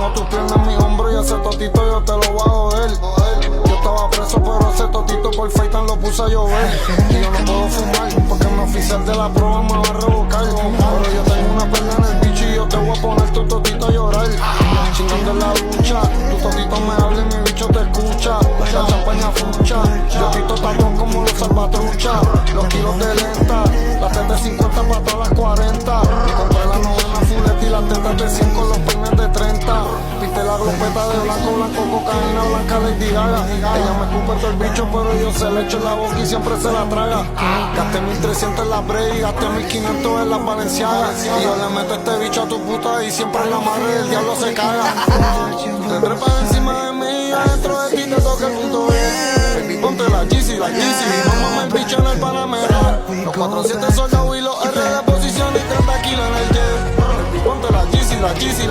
Tengo tus piernas en mi hombro y ese totito yo te lo voy a joder. Yo estaba preso, pero ese totito por FaceTime lo puse a llover. Y yo no puedo fumar, porque mi oficial de la prueba me va a revocar. Pero yo tengo una perla en el bicho y yo te voy a poner tu totito a llorar. Chingando en la ducha, tu totito me habla y mi bicho te escucha. La champaña fucha, yo tito tatón como los salvatrucha. Los kilos de lenta, las tetas de 50 para todas las 40. Y compré la novena fuleta y las tetas de 100 con los peines de 30. Viste la glopeta de blanco, blanco, cocaína blanca, Lady Gaga. Ella me escupe todo el bicho, pero yo se le echo en la boca y siempre se la traga. Gasté 1300 en la Bray y gasté 1500 en las Balenciagas. Y yo le meto este bicho a tu puta y siempre la madre del diablo se caga. Te trepas encima de mí y adentro de ti te toca el punto B. Baby, ponte la Yeezy, vamos el bicho en el Panamera. Los 47 soldados y los R de posición y 30 kilos en el jet. Baby, ponte la Yeezy,